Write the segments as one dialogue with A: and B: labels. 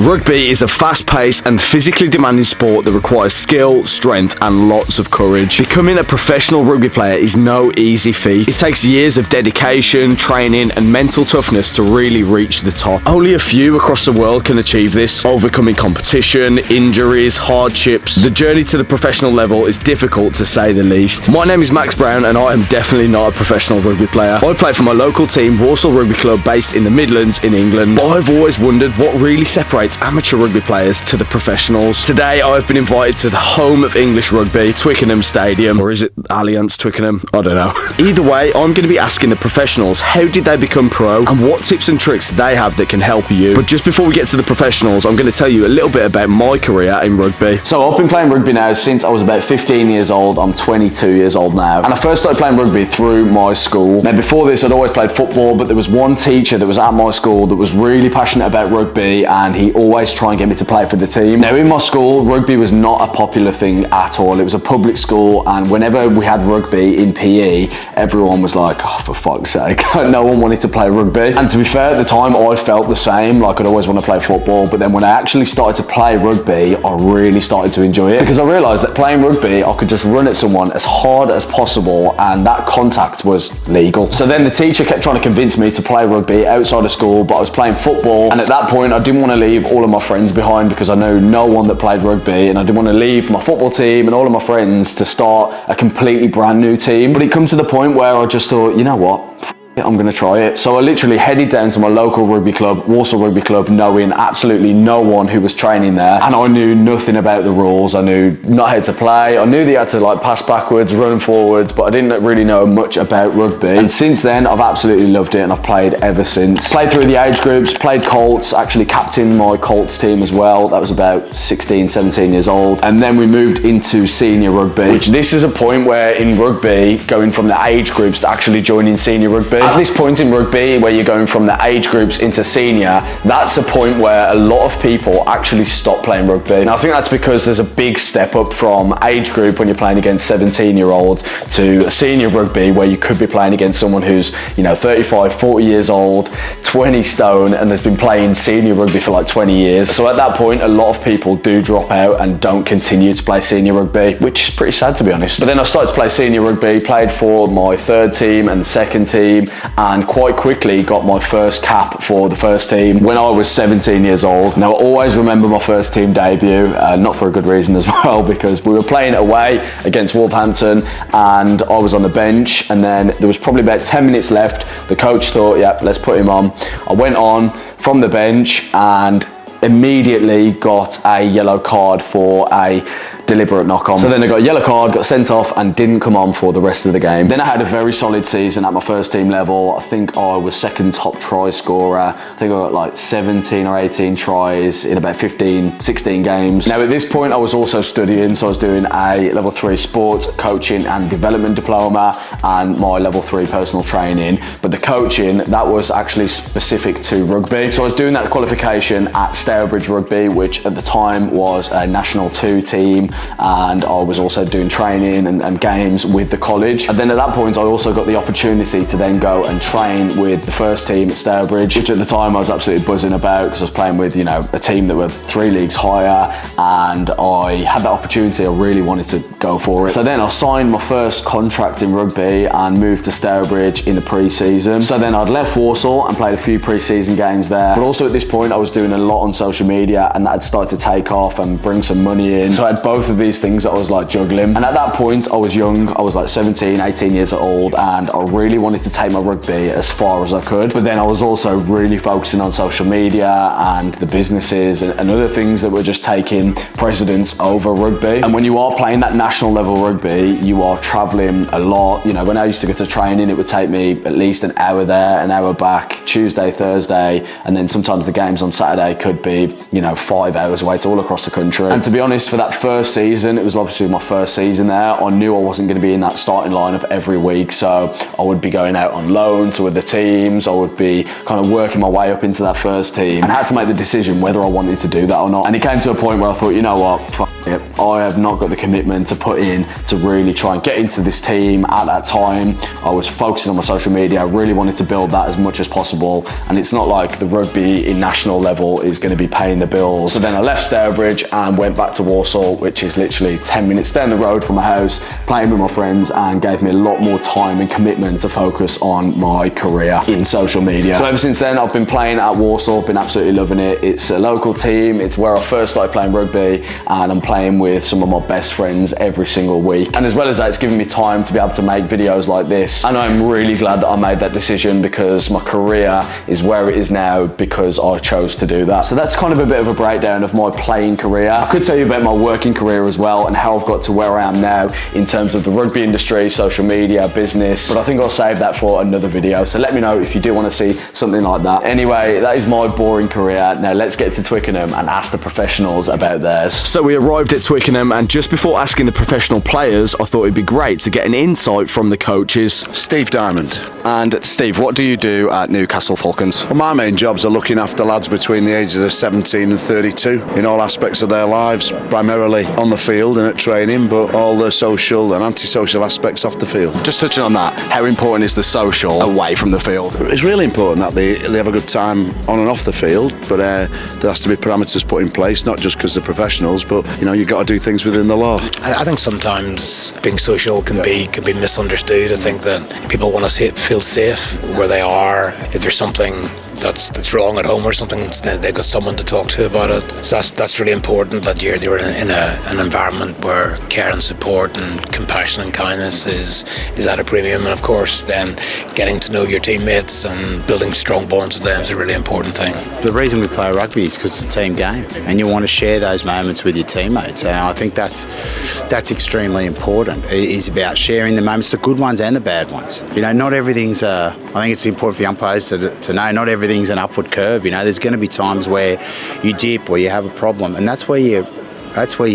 A: Rugby is a fast-paced and physically demanding sport that requires skill, strength and lots of courage. Becoming a professional rugby player is no easy feat. It takes years of dedication, training and mental toughness to really reach the top. Only a few across the world can achieve this, overcoming competition, injuries, hardships. The journey to the professional level is difficult to say the least. My name is Max Brown and I am definitely not a professional rugby player. I play for my local team, Walsall Rugby Club, based in the Midlands in England. But I've always wondered what really separates amateur rugby players to the professionals. Today I've been invited to the home of English rugby, Twickenham Stadium, or is it Allianz Twickenham? I don't know. Either way, I'm going to be asking the professionals how did they become pro and what tips and tricks they have that can help you. But just before we get to the professionals, I'm going to tell you a little bit about my career in rugby. So I've been playing rugby now since I was about 15 years old. I'm 22 years old now, and I first started playing rugby through my school. Now before this I'd always played football, but there was one teacher that was at my school that was really passionate about rugby, and he always tried and get me to play for the team. Now in my school, rugby was not a popular thing at all. It was a public school, and whenever we had rugby in PE, everyone was like, oh, for fuck's sake. No one wanted to play rugby. And to be fair, at the time I felt the same, like I'd always want to play football, but then when I actually started to play rugby, I really started to enjoy it, because I realised that playing rugby, I could just run at someone as hard as possible, and that contact was legal. So then the teacher kept trying to convince me to play rugby outside of school, but I was playing football, and at that point I didn't want to leave all of my friends behind, because I knew no one that played rugby, and I didn't want to leave my football team and all of my friends to start a completely brand new team. But it come to the point where I just thought, you know what, I'm going to try it. So I literally headed down to my local rugby club, Walsall Rugby Club, knowing absolutely no one who was training there, and I knew nothing about the rules. I knew not how to play. I knew that you had to like pass backwards, run forwards, but I didn't really know much about rugby. And since then I've absolutely loved it, and I've played ever since. Played through the age groups, played Colts, actually captained my Colts team as well. That was about 16, 17 years old. And then we moved into senior rugby, which this is a point where in rugby, going from the age groups to actually joining senior rugby, at this point in rugby where you're going from the age groups into senior, that's a point where a lot of people actually stop playing rugby. And I think that's because there's a big step up from age group when you're playing against 17-year-olds to senior rugby where you could be playing against someone who's, you know, 35, 40 years old, 20 stone, and has been playing senior rugby for like 20 years. So at that point, a lot of people do drop out and don't continue to play senior rugby, which is pretty sad to be honest. But then I started to play senior rugby, played for my third team and the second team, and quite quickly got my first cap for the first team when I was 17 years old. Now I always remember my first team debut, not for a good reason as well, because we were playing away against Wolverhampton and I was on the bench, and then there was probably about 10 minutes left. The coach thought, yeah, let's put him on. I went on from the bench and immediately got a yellow card for a deliberate knock on. So then I got a yellow card, got sent off and didn't come on for the rest of the game. Then I had a very solid season at my first team level. I think I was second top try scorer. I think I got like 17 or 18 tries in about 15, 16 games. Now at this point I was also studying, so I was doing a level 3 sports coaching and development diploma and my level 3 personal training. But the coaching, that was actually specific to rugby. So I was doing that qualification at Stourbridge Rugby, which at the time was a National 2 team, and I was also doing training and games with the college. And then at that point I also got the opportunity to then go and train with the first team at Stourbridge, which at the time I was absolutely buzzing about, because I was playing with, you know, a team that were 3 leagues higher, and I had that opportunity. I really wanted to go for it. So then I signed my first contract in rugby and moved to Stourbridge in the pre-season. So then I'd left Walsall and played a few pre-season games there, but also at this point I was doing a lot on social media, and that had started to take off and bring some money in. So I had both of these things that I was like juggling. And at that point I was young, I was like 17, 18 years old, and I really wanted to take my rugby as far as I could. But then I was also really focusing on social media and the businesses and other things that were just taking precedence over rugby. And when you are playing that national level rugby, you are traveling a lot. You know, when I used to go to training, it would take me at least an hour there, an hour back, Tuesday, Thursday, and then sometimes the games on Saturday could be, you know, 5 hours away to all across the country. And to be honest, for that first season, it was obviously my first season there. I knew I wasn't going to be in that starting lineup every week, so I would be going out on loan to other teams. I would be kind of working my way up into that first team, and had to make the decision whether I wanted to do that or not. And it came to a point where I thought, you know what, I have not got the commitment to put in to really try and get into this team. At that time, I was focusing on my social media. I really wanted to build that as much as possible, and it's not like the rugby in national level is going to be paying the bills. So then I left Stourbridge and went back to Walsall, which is literally 10 minutes down the road from my house, playing with my friends, and gave me a lot more time and commitment to focus on my career in social media. So ever since then, I've been playing at Walsall, been absolutely loving it. It's a local team, it's where I first started playing rugby, and I'm playing with some of my best friends every single week. And as well as that, it's given me time to be able to make videos like this. And I'm really glad that I made that decision, because my career is where it is now because I chose to do that. So that's kind of a bit of a breakdown of my playing career. I could tell you about my working career as well, and how I've got to where I am now in terms of the rugby industry, social media, business, but I think I'll save that for another video. So let me know if you do want to see something like that. Anyway, that is my boring career. Now let's get to Twickenham and ask the professionals about theirs. So we arrived at Twickenham, and just before asking the professional players, I thought it'd be great to get an insight from the coaches.
B: Steve Diamond.
A: And Steve, what do you do at Newcastle Falcons?
B: Well, my main jobs are looking after lads between the ages of 17 and 32 in all aspects of their lives, primarily on the field and at training, but all the social and antisocial aspects off the field.
A: Just touching on that, how important is the social away from the field?
B: It's really important that they have a good time on and off the field, but there has to be parameters put in place, not just because they're professionals, but you've got to do things within the law.
C: I think sometimes being social can be misunderstood. I think that people want to feel safe where they are. If there's something that's wrong at home or something, they've got someone to talk to about it. So that's really important, that you're in an environment where care and support and compassion and kindness is at a premium. And of course then getting to know your teammates and building strong bonds with them is a really important thing.
D: The reason we play rugby is because it's a team game, and you want to share those moments with your teammates, and I think that's extremely important. It is about sharing the moments, the good ones and the bad ones. Not everything's I think it's important for young players to know not everything's an upward curve. There's going to be times where you dip or you have a problem, and that's where you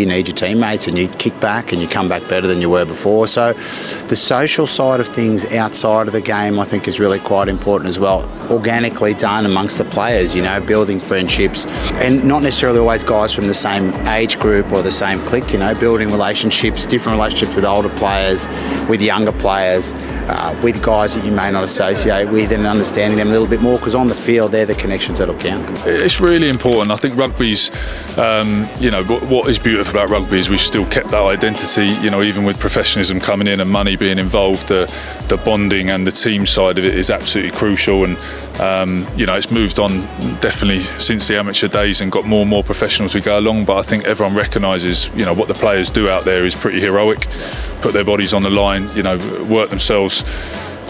D: need your teammates, and you kick back and you come back better than you were before. So the social side of things outside of the game, I think, is really quite important as well. Organically done amongst the players, building friendships, and not necessarily always guys from the same age group or the same clique, building relationships, different relationships with older players, with younger players, with guys that you may not associate with, and understanding them a little bit more, because on the field they're the connections that'll count.
E: It's really important. I think rugby's, what is beautiful about rugby is we've still kept that identity, even with professionalism coming in and money being involved, the bonding and the team side of it is absolutely crucial. And it's moved on definitely since the amateur days and got more and more professional as we go along, but I think everyone recognises what the players do out there is pretty heroic. Put their bodies on the line, work themselves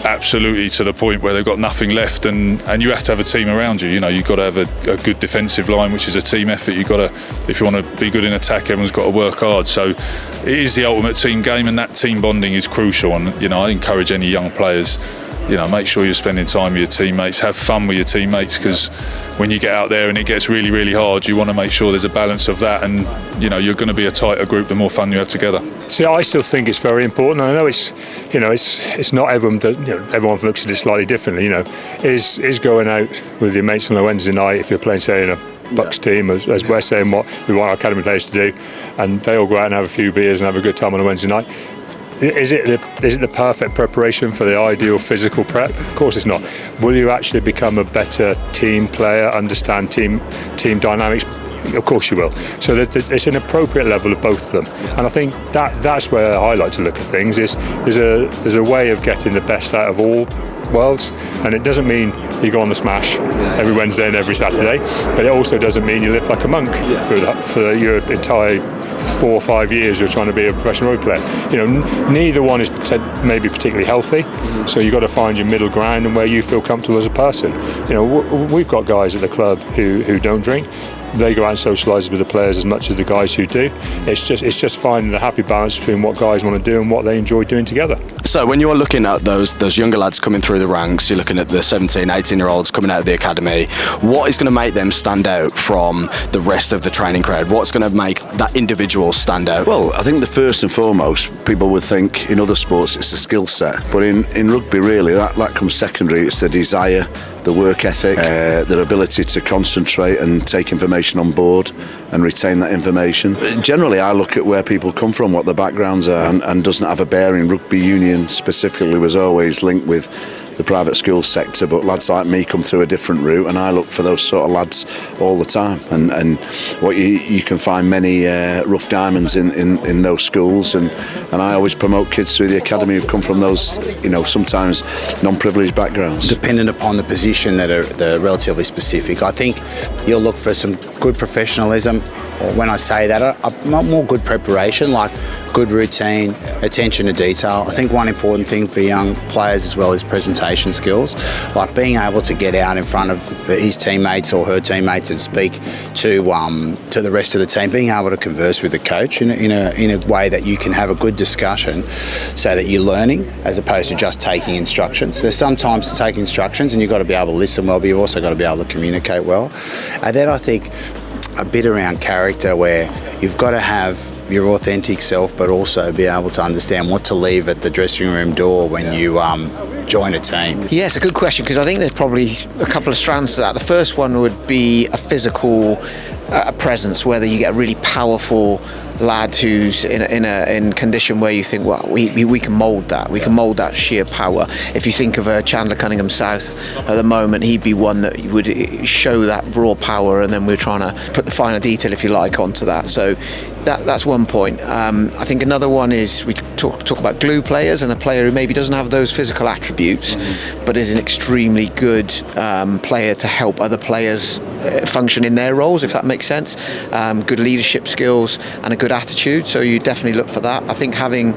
E: absolutely to the point where they've got nothing left, and you have to have a team around you. You've got to have a good defensive line, which is a team effort. You've got to, if you want to be good in attack, everyone's got to work hard. So it is the ultimate team game, and that team bonding is crucial. And I encourage any young players, make sure you're spending time with your teammates, have fun with your teammates, because when you get out there and it gets really, really hard, you want to make sure there's a balance of that, and you're going to be a tighter group the more fun you have together.
F: See, I still think it's very important. I know it's not everyone that everyone looks at it slightly differently. Is going out with your mates on a Wednesday night, if you're playing, say, in a Bucks team, as we're saying what we want our academy players to do, and they all go out and have a few beers and have a good time on a Wednesday night. Is it the perfect preparation for the ideal physical prep? Of course it's not. Will you actually become a better team player, understand team dynamics? Of course you will. So it's an appropriate level of both of them. And I think that's where I like to look at things. Is there's a way of getting the best out of all worlds, and it doesn't mean you go on the smash every Wednesday and every Saturday, but it also doesn't mean you live like a monk for your entire 4 or 5 years you're trying to be a professional rugby player. Neither one is maybe particularly healthy, so you've got to find your middle ground and where you feel comfortable as a person. We've got guys at the club who don't drink. they go out and socialise with the players as much as the guys who do. It's just finding the happy balance between what guys want to do and what they enjoy doing together.
A: So when you're looking at those younger lads coming through the ranks, you're looking at the 17, 18-year-olds coming out of the academy, what is going to make them stand out from the rest of the training crowd? What's going to make that individual stand out?
B: Well, I think the first and foremost, people would think in other sports it's the skill set, but in rugby really that comes secondary. It's the desire, the work ethic, their ability to concentrate and take information on board and retain that information. Generally, I look at where people come from, what their backgrounds are, and doesn't have a bearing. Rugby union specifically was always linked with the private school sector, but lads like me come through a different route, and I look for those sort of lads all the time. And what you can find many rough diamonds in those schools, and I always promote kids through the academy who've come from those, sometimes non-privileged backgrounds.
D: Dependent upon the position that are relatively specific. I think you'll look for some good professionalism, or when I say that, a more good preparation, like good routine, attention to detail. I think one important thing for young players as well is presentation skills, like being able to get out in front of his teammates or her teammates and speak to the rest of the team, being able to converse with the coach in a way that you can have a good discussion so that you're learning as opposed to just taking instructions. There's sometimes to take instructions and you've got to be able to listen well, but you've also got to be able to communicate well. And then I think a bit around character, where you've got to have your authentic self but also be able to understand what to leave at the dressing room door when you join a team.
G: Yeah, it's a good question, because I think there's probably a couple of strands to that. The first one would be a physical presence, whether you get a really powerful lad who's in condition where you think, well, we can mould that. We can mould that sheer power. If you think of Chandler Cunningham South at the moment, he'd be one that would show that raw power, and then we're trying to put the finer detail, if you like, onto that. So that's one point. I think another one is we talk about glue players, and a player who maybe doesn't have those physical attributes, but is an extremely good player to help other players function in their roles, if that makes sense. Good leadership skills and a good attitude, so you definitely look for that. I think having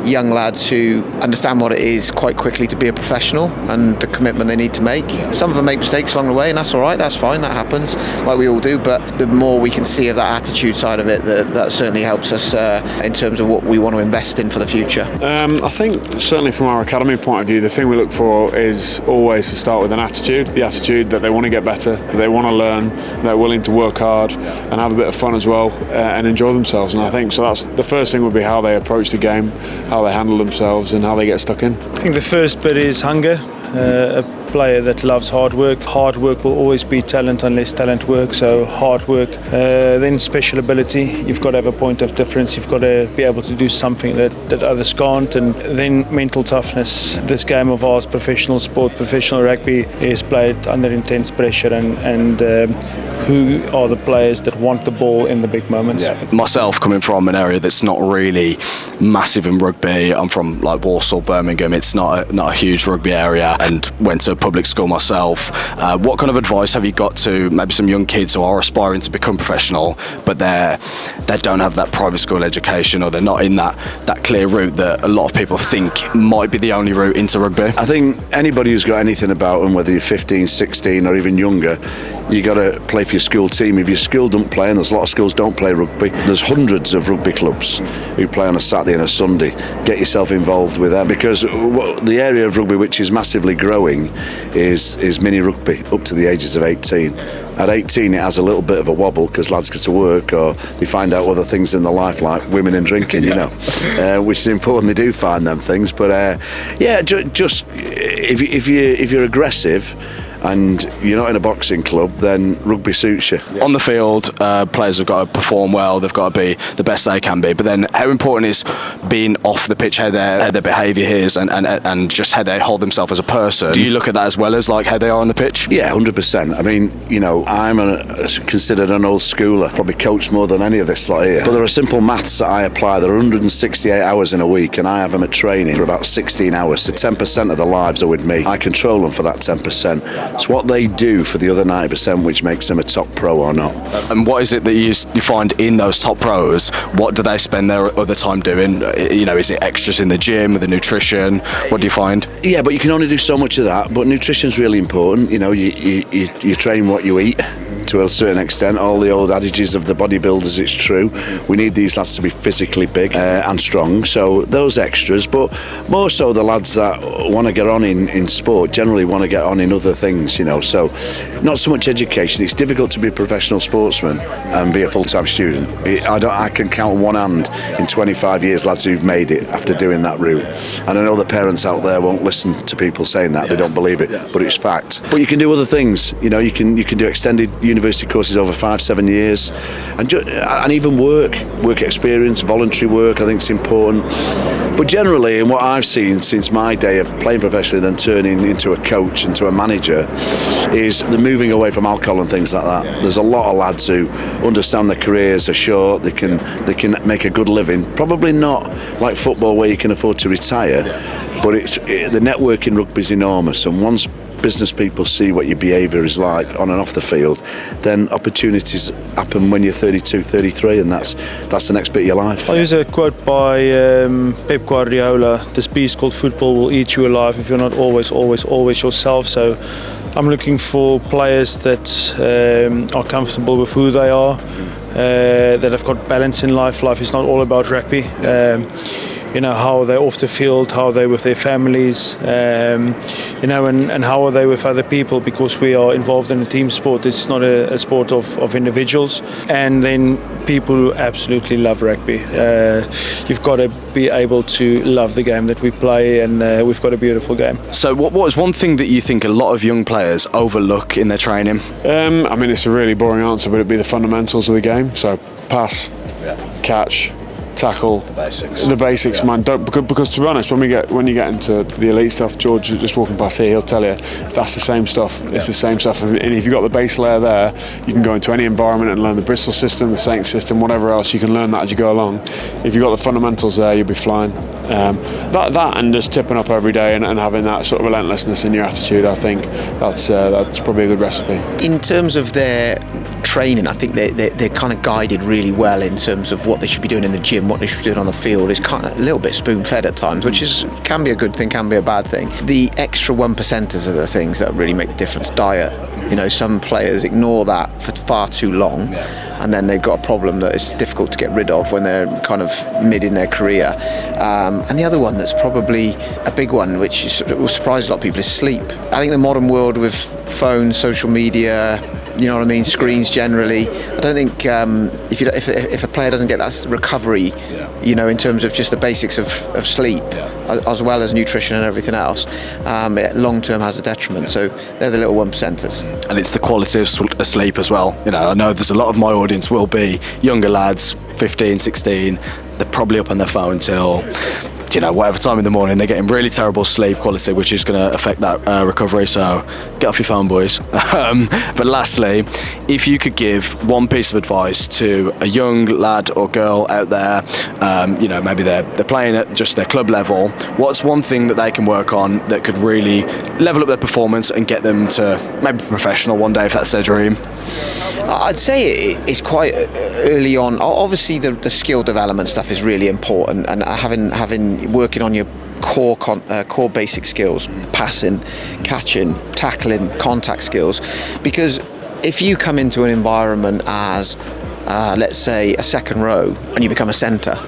G: young lads who understand what it is quite quickly to be a professional and the commitment they need to make. Some of them make mistakes along the way, and that's all right, that's fine, that happens, like we all do, but the more we can see of that attitude side of it, that certainly helps us in terms of what we want to invest in for the future.
H: I think certainly from our academy point of view, the thing we look for is always to start with an attitude, the attitude that they want to get better, that they want to learn, they're willing to work hard and have a bit of fun as well, and enjoy themselves. And I think so that's the first thing would be how they approach the game, how they handle themselves and how they get stuck in.
I: I think the first bit is hunger. A player that loves hard work. Hard work will always be talent unless talent works, so hard work. Then special ability. You've got to have a point of difference. You've got to be able to do something that others can't. And then mental toughness. This game of ours, professional sport, professional rugby, is played under intense pressure, and who are the players that want the ball in the big moments.
A: Yeah. Myself, coming from an area that's not really massive in rugby, I'm from like Warsaw, Birmingham. It's not a huge rugby area, and went to public school myself. What kind of advice have you got to maybe some young kids who are aspiring to become professional, but they don't have that private school education, or they're not in that clear route that a lot of people think might be the only route into rugby?
B: I think anybody who's got anything about them, whether you're 15, 16 or even younger, you got to play for your school team. If your school don't play, and there's a lot of schools don't play rugby, there's hundreds of rugby clubs who play on a Saturday and a Sunday. Get yourself involved with them, because the area of rugby which is massively growing is mini rugby up to the ages of 18. At 18 it has a little bit of a wobble because lads get to work, or they find out other things in their life like women and drinking, which is important. They do find them things, but just if you're aggressive and you're not in a boxing club, then rugby suits you.
A: On the field, players have got to perform well, they've got to be the best they can be, but then how important is being off the pitch, how their behaviour is, and just how they hold themselves as a person? Do you look at that as well as like how they are on the pitch?
B: Yeah, 100%. I mean, I'm considered an old schooler, probably coached more than any of this lot here. But there are simple maths that I apply. There are 168 hours in a week, and I have them at training for about 16 hours, so 10% of their lives are with me. I control them for that 10%. It's what they do for the other 90% which makes them a top pro or not.
A: And what is it that you find in those top pros? What do they spend their other time doing? Is it extras in the gym, with the nutrition? What do you find?
B: Yeah, but you can only do so much of that. But nutrition's really important. You train what you eat to a certain extent. All the old adages of the bodybuilders, it's true. We need these lads to be physically big and strong, so those extras, but more so the lads that want to get on in sport generally want to get on in other things, you know, so not so much education. It's difficult to be a professional sportsman and be a full-time student. I can count on one hand in 25 years lads who've made it after doing that route, and I know the parents out there won't listen to people saying that, they don't believe it, but it's fact. But you can do other things, you know, you can do extended university courses over 5-7 years, and even work experience, voluntary work, I think it's important. But generally, in what I've seen since my day of playing professionally then turning into a coach and to a manager, is the moving away from alcohol and things like that. There's a lot of lads who understand their careers are short, they can make a good living, probably not like football where you can afford to retire, but the network in rugby is enormous, and once business people see what your behaviour is like on and off the field, then opportunities happen when you're 32, 33, and that's the next bit of your life.
I: I'll use a quote by Pep Guardiola: "This beast called football will eat you alive if you're not always yourself." So I'm looking for players that are comfortable with who they are, that have got balance in life. Life is not all about rugby. You know, how are they off the field, how are they with their families, you know, and how are they with other people, because we are involved in a team sport. This is not a sport of individuals. And then people who absolutely love rugby. You've got to be able to love the game that we play, and we've got a beautiful game.
A: So what is one thing that you think a lot of young players overlook in their training?
H: I mean, it's a really boring answer, but it'd be the fundamentals of the game. So pass, catch, tackle, the basics, man. Because to be honest, when you get into the elite stuff, George just walking past here, he'll tell you that's the same stuff. It's the same stuff, and if you've got the base layer there, you can go into any environment and learn the Bristol system, the Saint system, whatever else. You can learn that as you go along. If you've got the fundamentals there, you'll be flying. That and just tipping up every day and having that sort of relentlessness in your attitude, I think that's probably a good recipe.
G: In terms of their training, I think they're kind of guided really well in terms of what they should be doing in the gym, what they should be doing on the field. Is kind of a little bit spoon-fed at times, which can be a good thing, can be a bad thing. The extra 1%ers are the things that really make the difference. Diet, you know, some players ignore that for far too long, and then they've got a problem that is difficult to get rid of when they're kind of mid in their career. And the other one that's probably a big one, which will surprise a lot of people, is sleep. I think the modern world with phones, social media, you know what I mean, screens generally, I don't think if a player doesn't get that recovery, you know, in terms of just the basics of sleep, as well as nutrition and everything else, it long term has a detriment. So they're the little 1%ers.
A: And it's the quality of sleep as well. You know, I know there's a lot of my audience will be younger lads, 15, 16, they're probably up on their phone till, you know, whatever time in the morning. They're getting really terrible sleep quality, which is going to affect that recovery. So get off your phone, boys. But lastly, if you could give one piece of advice to a young lad or girl out there, you know, maybe they're playing at just their club level, what's one thing that they can work on that could really level up their performance and get them to maybe professional one day if that's their dream?
G: I'd say it's quite early on. Obviously, the skill development stuff is really important, and working on your core basic skills, passing, catching, tackling, contact skills, because if you come into an environment as let's say a second row and you become a centre,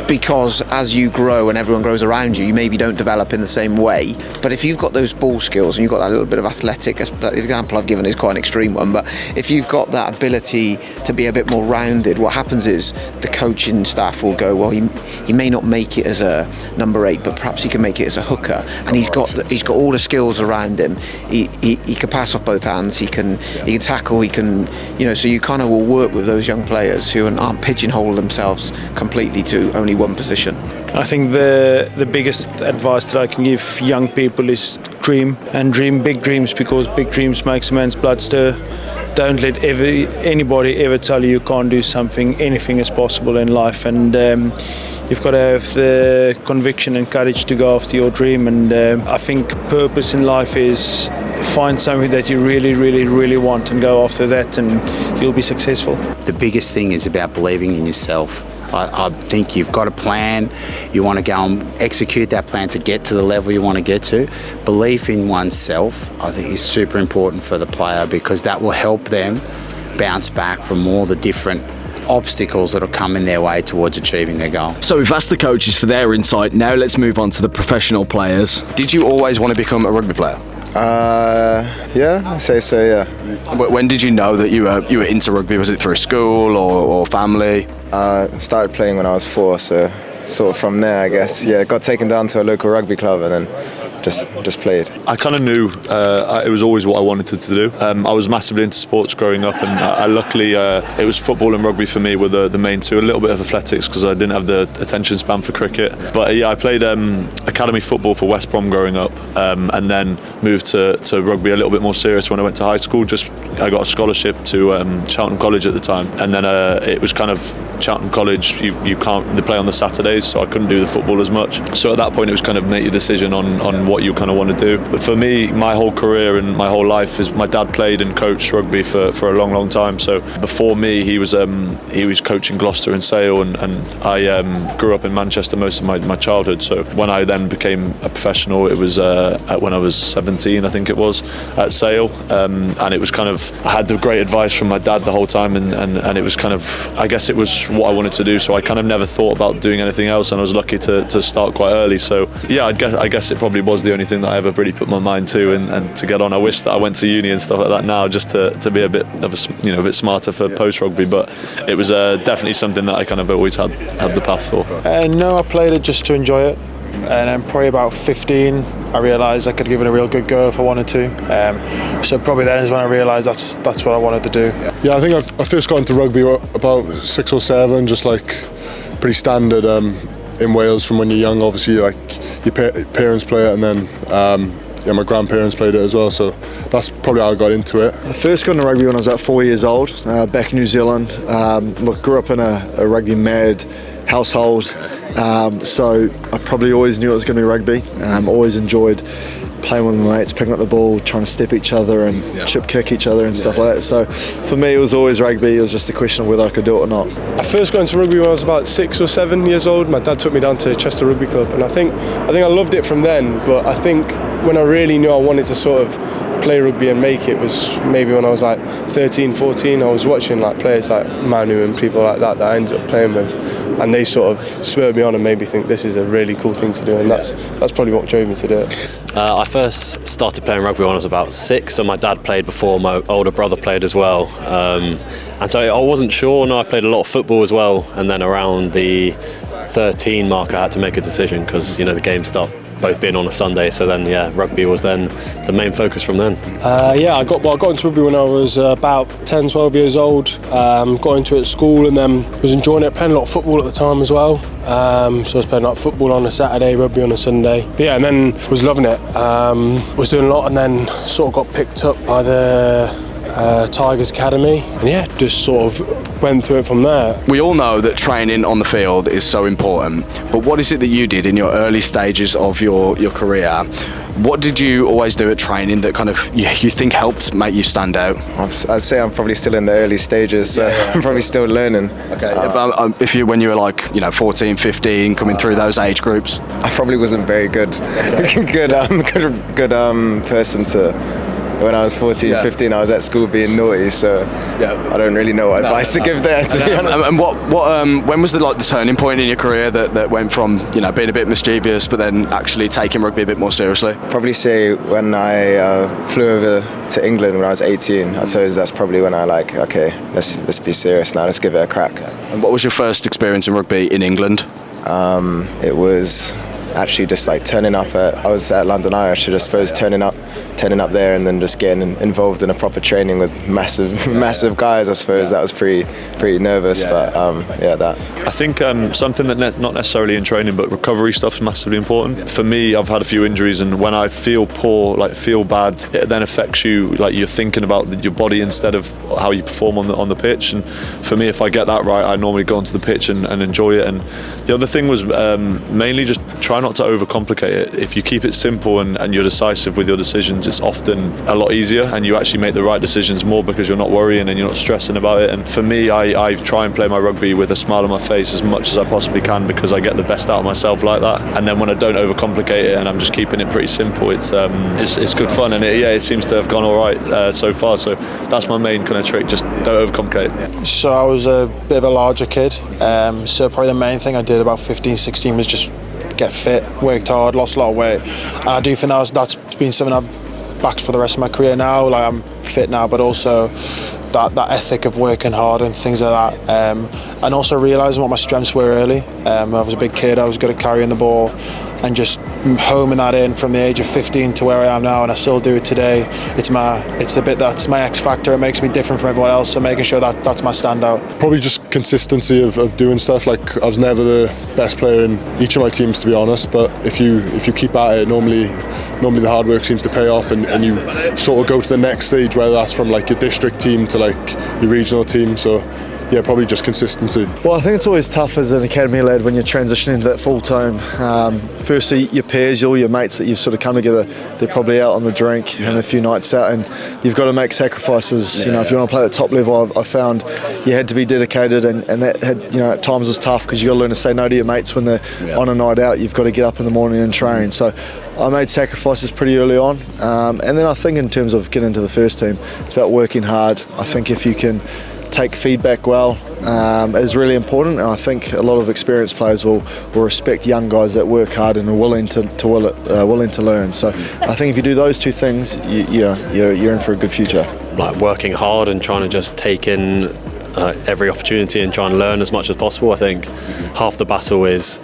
G: because as you grow and everyone grows around you, you maybe don't develop in the same way. But if you've got those ball skills and you've got that little bit of athletic, that example I've given is quite an extreme one, but if you've got that ability to be a bit more rounded, what happens is the coaching staff will go, well, he may not make it as a number 8, but perhaps he can make it as a hooker, and he's got all the skills around him. He can pass off both hands, he can tackle, he can, you know, so you kind of will work with those young players who aren't pigeonhole themselves completely to only one position.
I: I think the biggest advice that I can give young people is dream big dreams, because big dreams makes a man's blood stir. Don't let anybody ever tell you can't do something. Anything is possible in life, and you've got to have the conviction and courage to go after your dream. And I think purpose in life is find something that you really, really, really want and go after that, and you'll be successful.
D: The biggest thing is about believing in yourself. I think you've got a plan, you want to go and execute that plan to get to the level you want to get to. Belief in oneself, I think, is super important for the player, because that will help them bounce back from all the different obstacles that will come in their way towards achieving their goal.
A: So we've asked the coaches for their insight. Now let's move on to the professional players.
J: Did you always want to become a rugby player?
K: Yeah, I say so, yeah.
J: When did you know that you were into rugby? Was it through school or family?
K: I started playing when I was 4, so sort of from there, I guess. Yeah, got taken down to a local rugby club and then just played.
L: I kind of knew it was always what I wanted to do. I was massively into sports growing up, and luckily it was football and rugby for me were the main two. A little bit of athletics because I didn't have the attention span for cricket. But yeah, I played academy football for West Brom growing up, and then moved to rugby a little bit more serious when I went to high school. I got a scholarship to Cheltenham College at the time, and then it was kind of Cheltenham College. You can't play on the Saturdays, so I couldn't do the football as much. So at that point, it was kind of make your decision on what you kind of want to do. But for me, my whole career and my whole life is my dad played and coached rugby for a long time. So before me, he was coaching Gloucester and Sale, and I grew up in Manchester most of my childhood. So when I then became a professional, it was when I was 17, I think it was, at Sale, and it was kind of, I had the great advice from my dad the whole time, and it was kind of, I guess it was what I wanted to do. So I kind of never thought about doing anything else, and I was lucky to start quite early. So yeah, I guess it probably was the only thing that I ever really put my mind to and to get on. I wish that I went to uni and stuff like that now, just to be a bit of a bit smarter for post rugby. But it was definitely something that I kind of always had the path for.
M: No, I played it just to enjoy it, and then probably about 15 I realised I could give it a real good go if I wanted to. So probably then is when I realised that's what I wanted to do.
N: Yeah, I think I first got into rugby about 6 or 7, just like pretty standard in Wales from when you're young. Obviously, like your parents play it, and then my grandparents played it as well, so that's probably how I got into it.
O: I first got into rugby when I was about 4 years old, back in New Zealand. Grew up in a rugby mad household, so I probably always knew it was going to be rugby. Always enjoyed playing with my mates, picking up the ball, trying to step each other and chip kick each other and stuff like that. So for me, it was always rugby. It was just a question of whether I could do it or not.
P: I first got into rugby when I was about 6 or 7 years old. My dad took me down to Chester Rugby Club, and I think I loved it from then. But I think when I really knew I wanted to sort of play rugby and make it was maybe when I was like 13, 14. I was watching like players like Manu and people like that I ended up playing with, and they sort of spurred me on and made me think this is a really cool thing to do, and that's probably what drove me to do it.
Q: I first started playing rugby when I was about 6, and my dad played before, my older brother played as well, and so I wasn't sure. No, I played a lot of football as well, and then around the 13 mark I had to make a decision because the game stopped both being on a Sunday, so then rugby was then the main focus from then.
P: I got into rugby when I was about 10, 12 years old. Got into it at school and then was enjoying it, playing a lot of football at the time as well. So I was playing like football on a Saturday, rugby on a Sunday. But yeah, and then was loving it. Was doing a lot, and then sort of got picked up by the Tigers Academy, and just sort of went through it from there.
J: We all know that training on the field is so important, but what is it that you did in your early stages of your career? What did you always do at training that kind of you think helped make you stand out?
K: I'd say I'm probably still in the early stages, so I'm probably still learning.
J: Okay, but when you were like 14, 15, coming through those age groups,
K: I probably wasn't very good person to. When I was 14, 15, I was at school being naughty, so I don't really know what advice to give there.
J: And when was the turning point in your career that went from being a bit mischievous, but then actually taking rugby a bit more seriously?
K: Probably say when I flew over to England when I was 18. I suppose that's probably when I okay, let's be serious now. Let's give it a crack.
J: And what was your first experience in rugby in England?
K: It was actually just turning up I was at London Irish, so I suppose turning up there and then just getting involved in a proper training with massive guys. I suppose that was pretty nervous, that.
L: I think something that not necessarily in training, but recovery stuff is massively important. For me, I've had a few injuries, and when I feel poor, feel bad, it then affects you. You're thinking about your body instead of how you perform on the pitch. And for me, if I get that right, I normally go onto the pitch and enjoy it. And the other thing was mainly just trying not to overcomplicate it. If you keep it simple and you're decisive with your decisions, it's often a lot easier, and you actually make the right decisions more because you're not worrying and you're not stressing about it. And for me, I try and play my rugby with a smile on my face as much as I possibly can, because I get the best out of myself like that. And then when I don't overcomplicate it and I'm just keeping it pretty simple, it's good fun, and it seems to have gone all right so far. So that's my main kind of trick, just don't overcomplicate.
M: So I was a bit of a larger kid, so probably the main thing I did about 15, 16 was just get fit, worked hard, lost a lot of weight, and I do think that's been something I've backed for the rest of my career now. Like, I'm fit now, but also that ethic of working hard and things like that, and also realising what my strengths were early. I was a big kid, I was good at carrying the ball, and just homing that in from the age of 15 to where I am now, and I still do it today. It's the bit that's my X factor. It makes me different from everyone else, so making sure that's my standout.
N: Probably just consistency of doing stuff. Like, I was never the best player in each of my teams, to be honest, but if you keep at it, normally the hard work seems to pay off, and you sort of go to the next stage, whether that's from like your district team to like your regional team. So yeah, probably just consistency.
O: Well, I think it's always tough as an academy lad when you're transitioning to that full time. Firstly, your peers, all your mates that you've sort of come together, they're probably out on the drink and a few nights out, and you've got to make sacrifices. If you want to play at the top level, I found you had to be dedicated, and that had, at times was tough, because you got to learn to say no to your mates when they're on a night out. You've got to get up in the morning and train. So I made sacrifices pretty early on, and then I think in terms of getting into the first team, it's about working hard. I think if you can take feedback well is really important, and I think a lot of experienced players will respect young guys that work hard and are willing to learn. So I think if you do those two things, you're in for a good future.
Q: Like working hard and trying to just take in every opportunity and try and learn as much as possible. I think half the battle is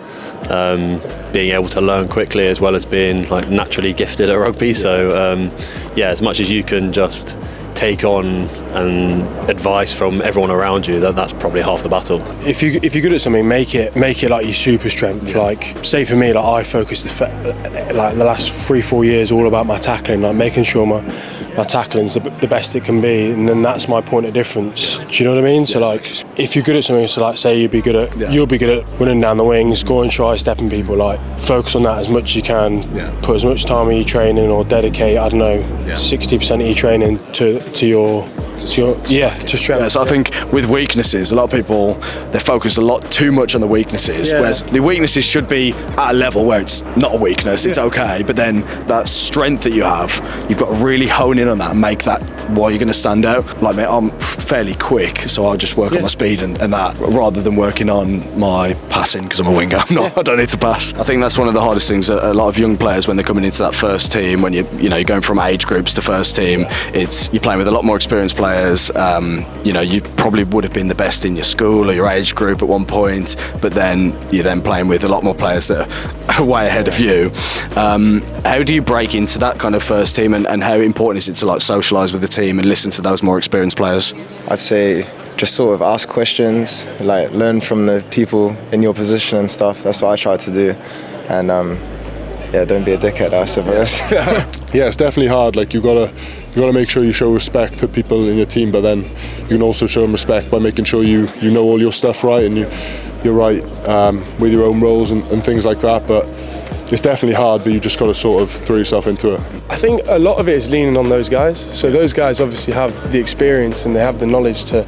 Q: being able to learn quickly, as well as being like naturally gifted at rugby. So as much as you can just take on and advice from everyone around you, that's probably half the battle.
P: If you're good at something, make it like your super strength. Like, say for me, like, I focused the last 3-4 years all about my tackling, like making sure my tackling's the best it can be, and then that's my point of difference. Do you know what I mean? So like, if you're good at something, so like say you'll be good at running down the wing, scoring tries, stepping people, like focus on that as much as you can. Put as much time in your training, or dedicate 60% of your training to strength.
J: So I think with weaknesses, a lot of people, they focus a lot too much on the weaknesses, whereas the weaknesses should be at a level where it's not a weakness, it's okay, but then that strength that you have, you've got to really hone in on that and make that why you're going to stand out. Like, mate, I'm fairly quick, so I'll just work on my speed and that, rather than working on my passing, because I'm a winger. I don't need to pass. I think that's one of the hardest things. A lot of young players, when they're coming into that first team, when you're going from age groups to first team, you're playing with a lot more experienced players. You probably would have been the best in your school or your age group at one point, but then you're then playing with a lot more players that are way ahead of you. How do you break into that kind of first team, and how important is it to like socialise with the team and listen to those more experienced players?
K: I'd say just sort of ask questions, like learn from the people in your position and stuff. That's what I try to do, and don't be a dickhead, I suppose.
N: Yeah, it's definitely hard. Like, you gotta make sure you show respect to people in your team, but then you can also show them respect by making sure you know all your stuff right, and you're right with your own roles and things like that. But it's definitely hard, but you just got to sort of throw yourself into it.
P: I think a lot of it is leaning on those guys. So those guys obviously have the experience and they have the knowledge to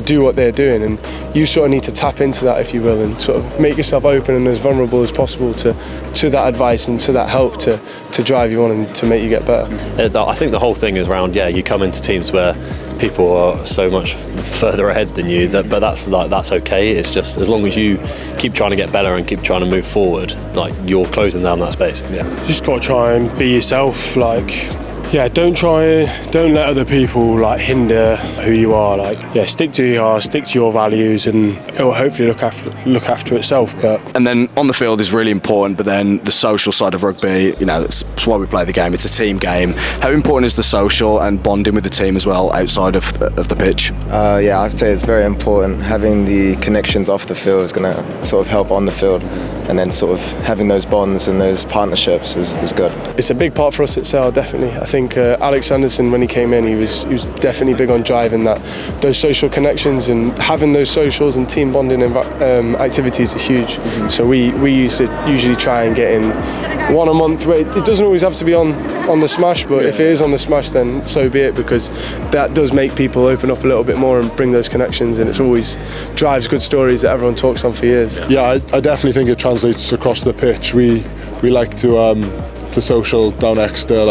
P: do what they're doing, and you sort of need to tap into that, if you will, and sort of make yourself open and as vulnerable as possible to that advice and to that help to drive you on and to make you get better.
Q: I think the whole thing is around, you come into teams where people are so much further ahead than you, but that's okay. It's just as long as you keep trying to get better and keep trying to move forward, like, you're closing down that space.
P: You just got to try and be yourself. Don't let other people like hinder who you are. Stick to who you are, stick to your values, and it will hopefully look after itself.
J: And then on the field is really important, but then the social side of rugby, that's why we play the game. It's a team game. How important is the social and bonding with the team as well outside of the pitch?
K: I'd say it's very important. Having the connections off the field is going to sort of help on the field. and then sort of having those bonds and those partnerships is good.
P: It's a big part for us at Sale, definitely. I think Alex Sanderson, when he came in, he was definitely big on driving those social connections, and having those socials and team bonding activities are huge. So we used to usually try and get in one a month. It doesn't always have to be on the smash, but if it is on the smash, then so be it, because that does make people open up a little bit more and bring those connections, and it's always drives good stories that everyone talks on for years.
N: Yeah, I definitely think it translates across the pitch. We like to social down extra,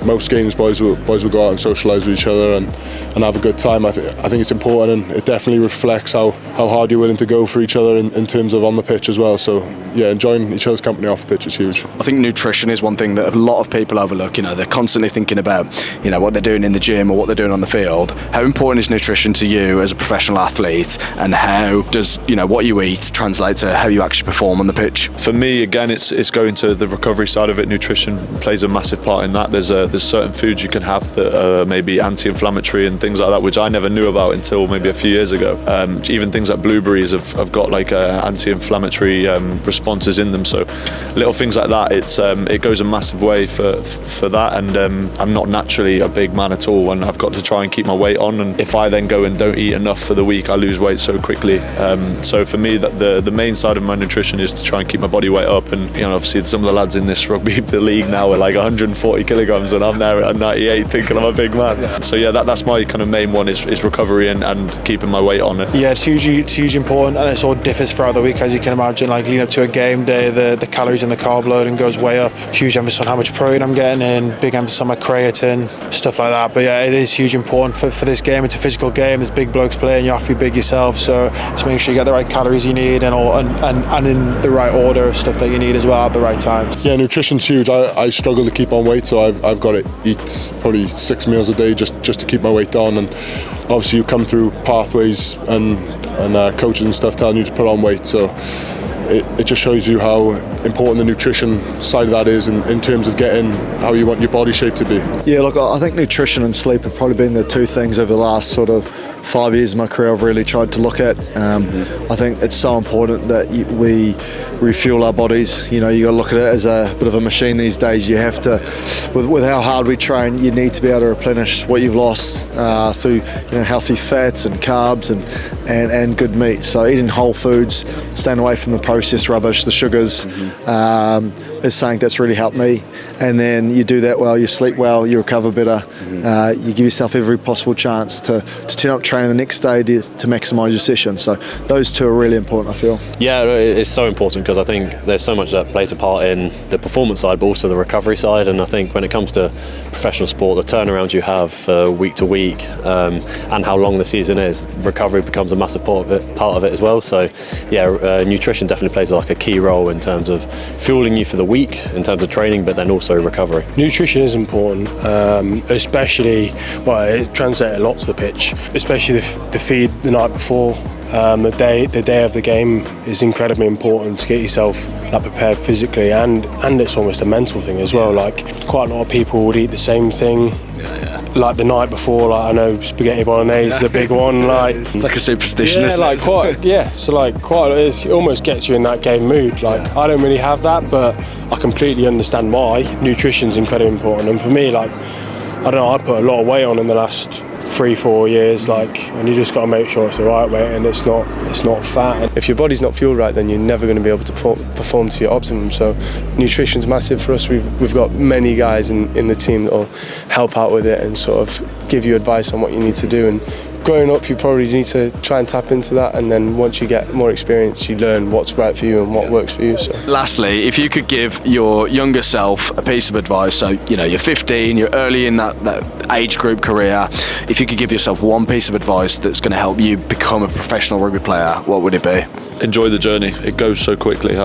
N: most games boys will go out and socialise with each other and have a good time. I think it's important, and it definitely reflects how hard you're willing to go for each other in terms of on the pitch as well. So yeah, enjoying each other's company off the pitch is huge.
J: I think nutrition is one thing that a lot of people overlook. They're constantly thinking about what they're doing in the gym or what they're doing on the field. How important is nutrition to you as a professional athlete, and how does what you eat translate to how you actually perform on the pitch?
L: For me, again, it's going to the recovery side of it. Nutrition plays a massive part in that. There's certain foods you can have that are maybe anti-inflammatory and things like that, which I never knew about until maybe a few years ago. Even things like blueberries have got anti-inflammatory responses in them. So little things like that, it goes a massive way for that. And I'm not naturally a big man at all, and I've got to try and keep my weight on. And if I then go and don't eat enough for the week, I lose weight so quickly. So for me, that the main side of my nutrition is to try and keep my body weight up. And obviously some of the lads in this rugby the league now are 140 kilograms, and I'm there at 98 thinking I'm a big man. So yeah, that's my kind of main one is recovery and keeping my weight on.
M: Yeah, it's hugely important, and it all differs throughout the week, as you can imagine. Leading up to a game day, the calories and the carb loading goes way up. Huge emphasis on how much protein I'm getting in, big emphasis on my creatine, stuff like that. But yeah, it is huge important for this game. It's a physical game. There's big blokes playing. You have to be big yourself. So just make sure you get the right calories you need and in the right order of stuff that you need as well at the right time.
N: Yeah, nutrition's huge. I struggle to keep on weight, so I've got to eat probably 6 meals a day just to keep my weight down. And obviously you come through pathways and coaches and stuff telling you to put on weight. So it just shows you how important the nutrition side of that is in terms of getting how you want your body shape to be.
O: Yeah, look, I think nutrition and sleep have probably been the two things over the last sort of 5 years of my career I've really tried to look at. I think it's so important that we refuel our bodies. You got to look at it as a bit of a machine these days. You have to, with how hard we train, you need to be able to replenish what you've lost through healthy fats and carbs and good meat. So eating whole foods, staying away from the processed rubbish, the sugars, is something that's really helped me. And then you do that well, you sleep well, you recover better, you give yourself every possible chance to turn up training the next day to maximise your session. So those two are really important, I feel.
Q: Yeah, it's so important, because I think there's so much that plays a part in the performance side, but also the recovery side. And I think when it comes to professional sport, the turnaround you have week to week, and how long the season is, recovery becomes a massive part of it as well. So yeah, nutrition definitely plays a key role in terms of fueling you for the week in terms of training, but then also recovery.
P: Nutrition is important, especially, it translates a lot to the pitch, especially the feed the night before. The day of the game is incredibly important to get yourself prepared physically, and it's almost a mental thing as well. Quite a lot of people would eat the same thing the night before. I know spaghetti bolognese is a big one.
J: It's like a superstition, isn't it?
P: It almost gets you in that game mood. I don't really have that, but I completely understand why. Nutrition's incredibly important, and for me, I don't know, I put a lot of weight on in the last 3-4 years, and you just got to make sure it's the right weight and it's not fat. And if your body's not fueled right, then you're never going to be able to perform to your optimum. So nutrition's massive for us. We've got many guys in the team that will help out with it and sort of give you advice on what you need to do. And growing up, you probably need to try and tap into that, and then once you get more experience, you learn what's right for you and what works for you. So
J: lastly, if you could give your younger self a piece of advice, so you're 15, you're early in that age group career, if you could give yourself one piece of advice that's going to help you become a professional rugby player, what would it be?
L: Enjoy the journey. It goes so quickly.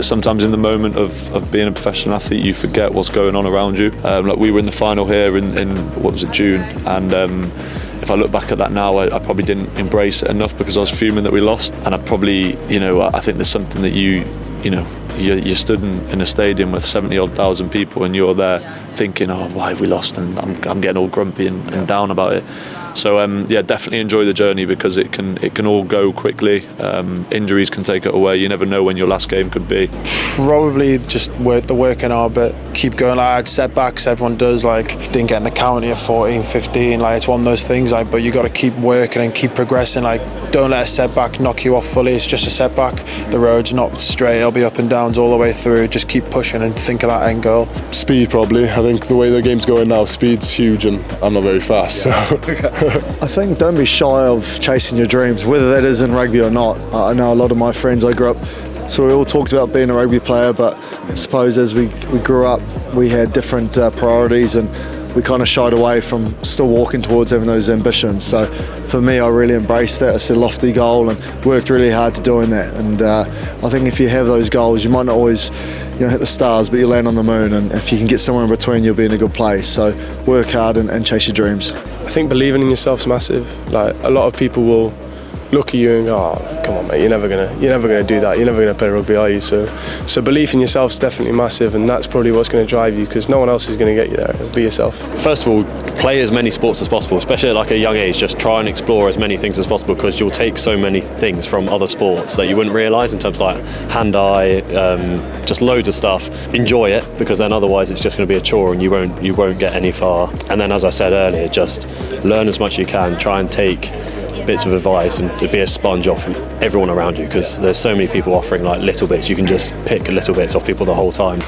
L: Sometimes in the moment of being a professional athlete, you forget what's going on around you. We were in the final here in what was it, June, and if I look back at that now, I probably didn't embrace it enough because I was fuming that we lost. And I probably, I think there's something that you stood in a stadium with 70-odd thousand people, and you're there thinking, oh, why have we lost? And I'm getting all grumpy and down about it. So yeah, definitely enjoy the journey because it can all go quickly. Injuries can take it away. You never know when your last game could be.
M: Probably just working hard, but keep going. Like, I had setbacks, everyone does. Like, didn't get in the county at 14, 15. Like, it's one of those things. Like, but you got to keep working and keep progressing. Like, don't let a setback knock you off fully. It's just a setback. The road's not straight. It'll be up and downs all the way through. Just keep pushing and think of that end goal.
N: Speed, probably. I think the way the game's going now, speed's huge, and I'm not very fast. So.
O: I think don't be shy of chasing your dreams, whether that is in rugby or not. I know a lot of my friends I grew up, so we all talked about being a rugby player, but I suppose as we grew up, we had different priorities, and we kind of shied away from still walking towards having those ambitions. So for me, I really embraced that. It's a lofty goal and worked really hard to doing that. And I think if you have those goals, you might not always hit the stars, but you land on the moon, and if you can get somewhere in between, you'll be in a good place. So work hard and chase your dreams.
P: I think believing in yourself is massive. Like, a lot of people will look at you and go, "Oh, come on, mate, you're never gonna do that. You're never gonna play rugby, are you?" So belief in yourself is definitely massive, and that's probably what's going to drive you, because no one else is going to get you there. It'll be yourself.
Q: First of all, play as many sports as possible, especially at like a young age. Just try and explore as many things as possible, because you'll take so many things from other sports that you wouldn't realise, in terms of like hand-eye, just loads of stuff. Enjoy it, because then otherwise it's just going to be a chore and you won't get any far. And then, as I said earlier, just learn as much as you can. Try and take bits of advice and be a sponge off everyone around you, because there's so many people offering like little bits. You can just pick little bits off people the whole time.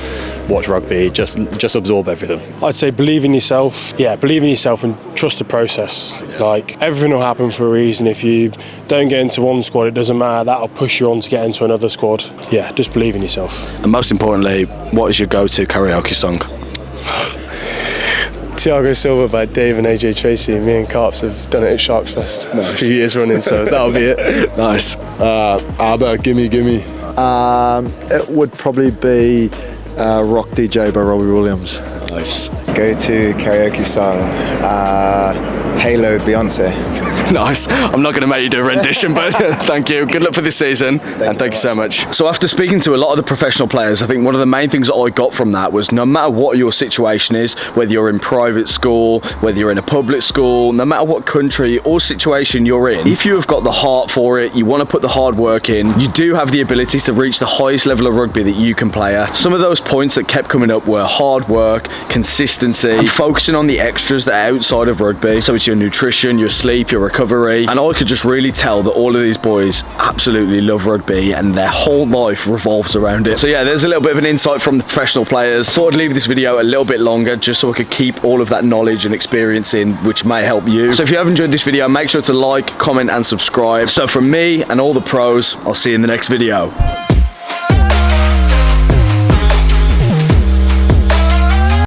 Q: Watch rugby, just absorb everything.
P: I'd say believe in yourself. Yeah, believe in yourself and trust the process. Like, everything will happen for a reason. If you don't get into one squad, it doesn't matter. That'll push you on to get into another squad. Yeah, just believe in yourself.
J: And most importantly, what is your go-to karaoke song?
P: Tiago Silva by Dave and AJ Tracy. Me and Carps have done it at Sharks Fest a few years running, so that'll be it.
J: Nice.
N: ABBA, Gimme Gimme.
O: It would probably be Rock DJ by Robbie Williams.
J: Nice.
K: Go to karaoke song, Halo, Beyonce.
J: Nice. I'm not going to make you do a rendition, but thank you. Good luck for this season, and thank you so much. So after speaking to a lot of the professional players, I think one of the main things that I got from that was, no matter what your situation is, whether you're in private school, whether you're in a public school, no matter what country or situation you're in, if you have got the heart for it, you want to put the hard work in, you do have the ability to reach the highest level of rugby that you can play at. Some of those points that kept coming up were hard work, consistency, and focusing on the extras that are outside of rugby. So it's your nutrition, your sleep, your recovery, and I could just really tell that all of these boys absolutely love rugby and their whole life revolves around it. So yeah, there's a little bit of an insight from the professional players. Thought I'd leave this video a little bit longer just so I could keep all of that knowledge and experience in, which may help you. So if you have enjoyed this video, make sure to like, comment and subscribe. So from me and all the pros, I'll see you in the next video.